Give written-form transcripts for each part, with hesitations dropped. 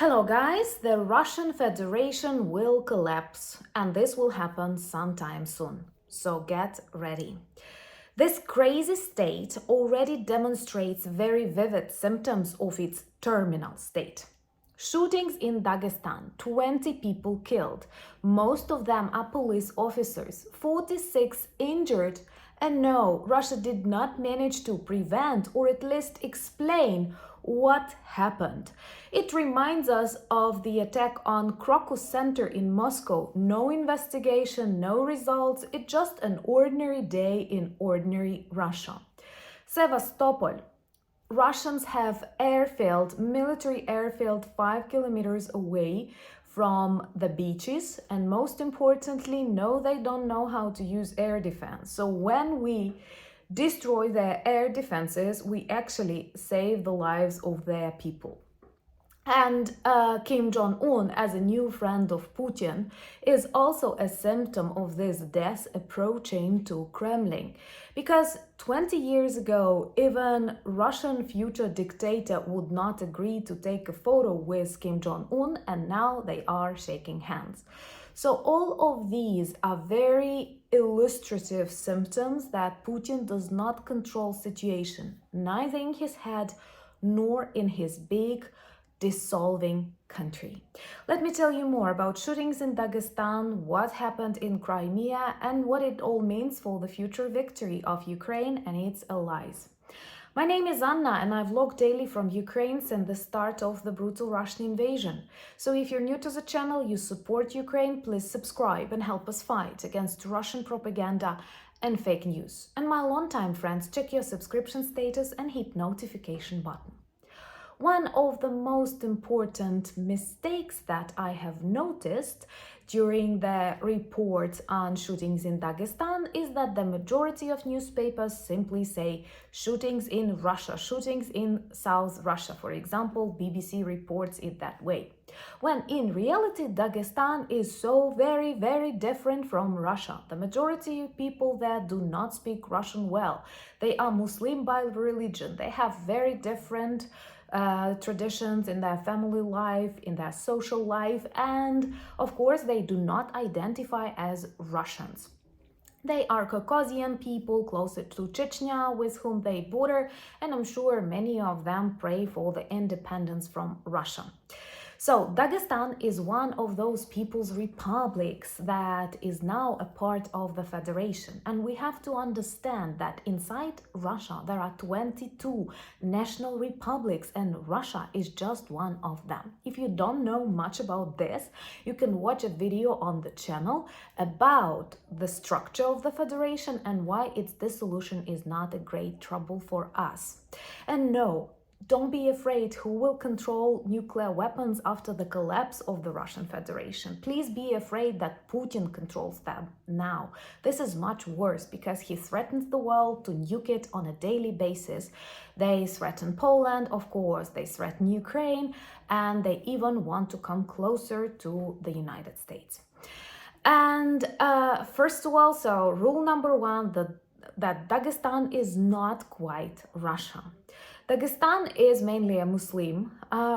Hello guys, the Russian Federation will collapse and this will happen sometime soon. So get ready. This crazy state already demonstrates very vivid symptoms of its terminal state. Shootings in Dagestan, 20 people killed, most of them are police officers, 46 injured, and no, Russia did not manage to prevent or at least explain what happened. It reminds us of the attack on Crocus Center in Moscow. No investigation, no results, it's just an ordinary day in ordinary Russia. Sevastopol. Russians have airfield, military airfield 5 kilometers away from the beaches, and most importantly, no, they don't know how to use air defense. So when we destroy their air defenses, we actually save the lives of their people. And Kim Jong-un, as a new friend of Putin, is also a symptom of this death approaching to Kremlin. Because 20 years ago, even Russian future dictator would not agree to take a photo with Kim Jong-un, and now they are shaking hands. So all of these are very illustrative symptoms that Putin does not control situation, neither in his head nor in his big dissolving country. Let me tell you more about shootings in Dagestan, what happened in Crimea, and what it all means for the future victory of Ukraine and its allies. My name is Anna and I vlog daily from Ukraine since the start of the brutal Russian invasion. So if you're new to the channel, you support Ukraine, please subscribe and help us fight against Russian propaganda and fake news. And my longtime friends, check your subscription status and hit notification button. One of the most important mistakes that I have noticed during the reports on shootings in Dagestan is that the majority of newspapers simply say shootings in Russia, shootings in South Russia. For example, BBC reports it that way. When in reality, Dagestan is so very, very different from Russia. The majority of people there do not speak Russian well. They are Muslim by religion. They have very different traditions in their family life, in their social life, and of course they do not identify as Russians. They are Caucasian people closer to Chechnya with whom they border, and I'm sure many of them pray for the independence from Russia. So Dagestan is one of those people's republics that is now a part of the federation. And we have to understand that inside Russia, there are 22 national republics and Russia is just one of them. If you don't know much about this, you can watch a video on the channel about the structure of the federation and why its dissolution is not a great trouble for us. And no, don't be afraid who will control nuclear weapons after the collapse of the Russian Federation. Please be afraid that Putin controls them now. This is much worse because he threatens the world to nuke it on a daily basis. They threaten Poland, of course, they threaten Ukraine, and they even want to come closer to the United States. And first of all, so rule number one, that Dagestan is not quite Russia. Dagestan is mainly a Muslim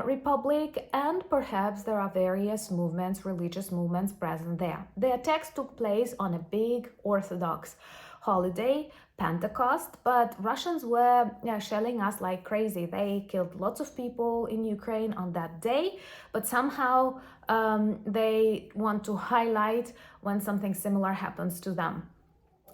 republic, and perhaps there are various movements, religious movements present there. The attacks took place on a big Orthodox holiday, Pentecost, but Russians were shelling us like crazy. They killed lots of people in Ukraine on that day, but somehow they want to highlight when something similar happens to them.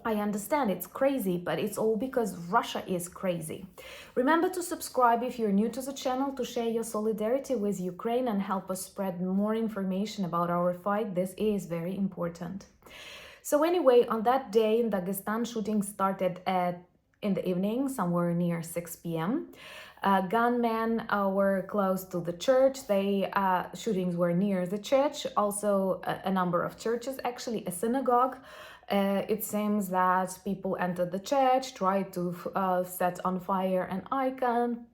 I understand it's crazy, but it's all because Russia is crazy. Remember to subscribe if you're new to the channel, to share your solidarity with Ukraine and help us spread more information about our fight. This is very important. So anyway, on that day in Dagestan, shooting started in the evening, somewhere near 6 p.m. Gunmen were close to the church. Shootings were near the church, also a number of churches, actually a synagogue. It seems that people entered the church, tried to set on fire an icon,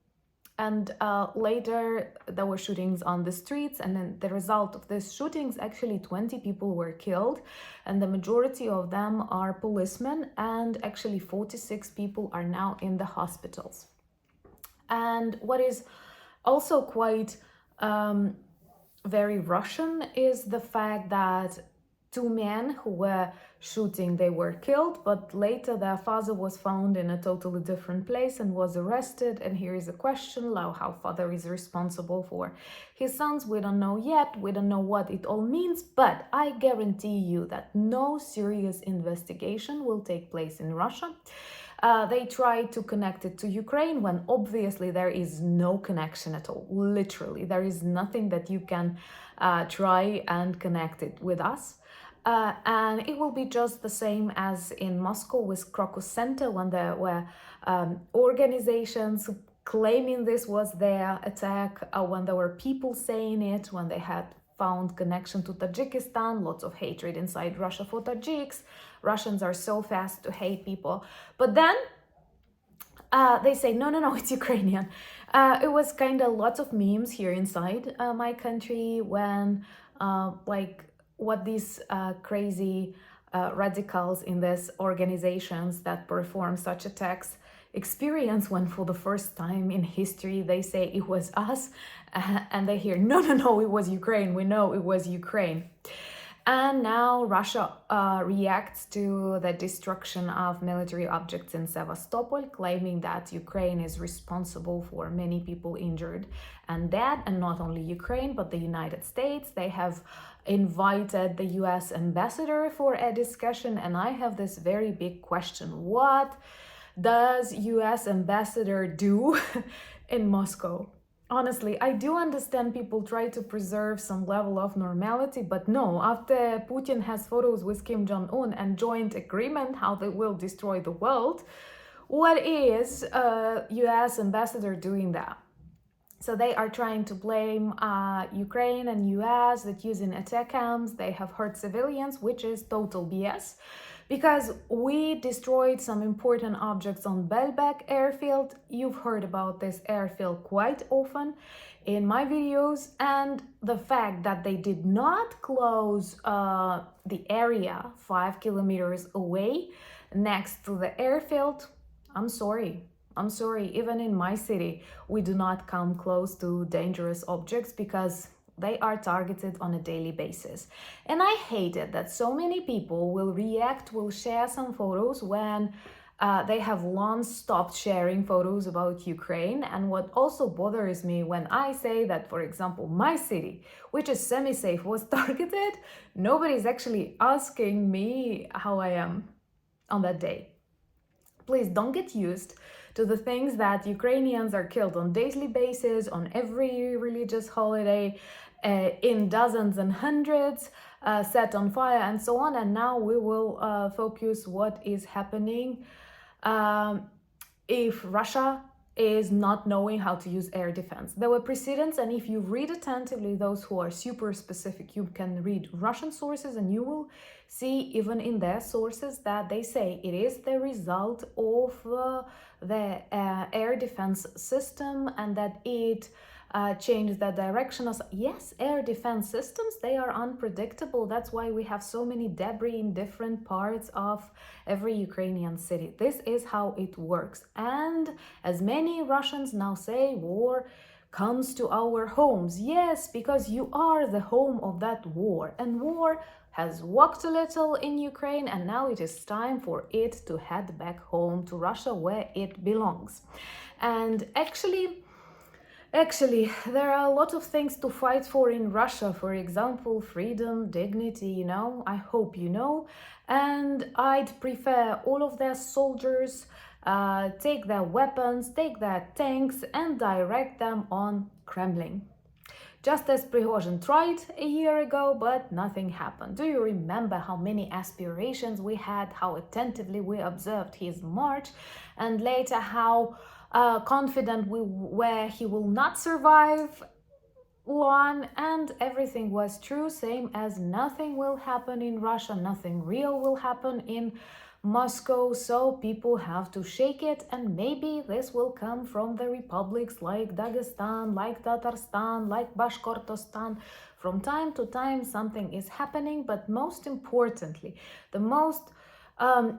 and later there were shootings on the streets, and then the result of these shootings, actually 20 people were killed, and the majority of them are policemen, and actually 46 people are now in the hospitals. And what is also quite very Russian is the fact that two men who were shooting, they were killed, but later their father was found in a totally different place and was arrested. And here is a question now, how father is responsible for his sons. We don't know yet. We don't know what it all means, but I guarantee you that no serious investigation will take place in Russia. They try to connect it to Ukraine when obviously there is no connection at all. Literally, there is nothing that you can try and connect it with us. And it will be just the same as in Moscow with Crocus Center, when there were organizations claiming this was their attack, when there were people saying it, when they had found connection to Dagestan, lots of hatred inside Russia for Tajiks. Russians are so fast to hate people. But then they say, no, it's Ukrainian. It was kind of lots of memes here inside my country when like what these crazy radicals in these organizations that perform such attacks experience when for the first time in history they say it was us, and they hear, no, it was Ukraine. We know it was Ukraine. And now Russia reacts to the destruction of military objects in Sevastopol, claiming that Ukraine is responsible for many people injured and dead. And not only Ukraine, but the United States. They have invited the US ambassador for a discussion. And I have this very big question. What does US ambassador do in Moscow? Honestly, I do understand people try to preserve some level of normality, but no, after Putin has photos with Kim Jong-un and joint agreement how they will destroy the world, what is US ambassador doing that? So they are trying to blame Ukraine and US that using ATACMS, they have hurt civilians, which is total BS. Because we destroyed some important objects on Belbek airfield. You've heard about this airfield quite often in my videos. And the fact that they did not close the area 5 kilometers away next to the airfield, I'm sorry. Even in my city, we do not come close to dangerous objects because they are targeted on a daily basis. And I hate it that so many people will share some photos when they have long stopped sharing photos about Ukraine. And what also bothers me when I say that, for example, my city, which is semi-safe, was targeted, nobody's actually asking me how I am on that day. Please don't get used to the things that Ukrainians are killed on daily basis, on every religious holiday, in dozens and hundreds, set on fire and so on. And now we will focus what is happening if Russia is not knowing how to use air defense. There were precedents, and if you read attentively those who are super specific, you can read Russian sources and you will see even in their sources that they say it is the result of the air defense system and that it changed the direction of, yes, air defense systems, they are unpredictable. That's why we have so many debris in different parts of every Ukrainian city. This is how it works. And as many Russians now say, war comes to our homes. Yes, because you are the home of that war. And war has walked a little in Ukraine, and now it is time for it to head back home to Russia where it belongs. And actually, there are a lot of things to fight for in Russia. For example, freedom, dignity, you know, I hope you know. And I'd prefer all of their soldiers take their weapons, take their tanks and direct them on Kremlin. Just as Prigozhin tried a year ago, but nothing happened. Do you remember how many aspirations we had, how attentively we observed his march, and later how confident we were he will not survive long, and everything was true, same as nothing will happen in Russia, nothing real will happen in Moscow, so people have to shake it, and maybe this will come from the republics like Dagestan, like Tatarstan, like Bashkortostan. From time to time something is happening, but most importantly, the most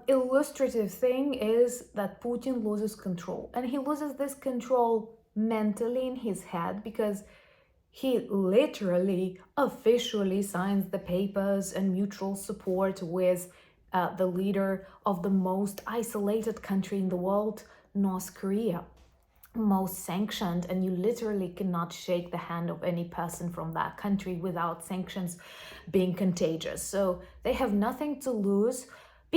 illustrative thing is that Putin loses control, and he loses this control mentally in his head because He literally officially signs the papers and mutual support with the leader of the most isolated country in the world, North Korea, most sanctioned, and you literally cannot shake the hand of any person from that country without sanctions being contagious. So they have nothing to lose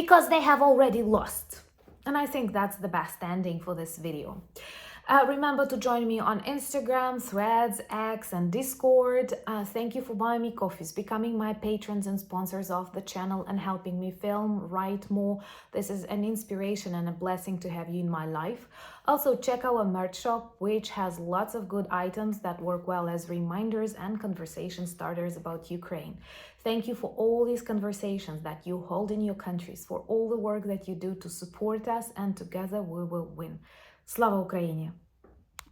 because they have already lost. And I think that's the best ending for this video. Remember to join me on Instagram, Threads, X, and Discord. Thank you for buying me coffees, becoming my patrons and sponsors of the channel, and helping me film, write more. This is an inspiration and a blessing to have you in my life. Also, check our merch shop, which has lots of good items that work well as reminders and conversation starters about Ukraine. Thank you for all these conversations that you hold in your countries, for all the work that you do to support us, and together we will win. Слава Україні!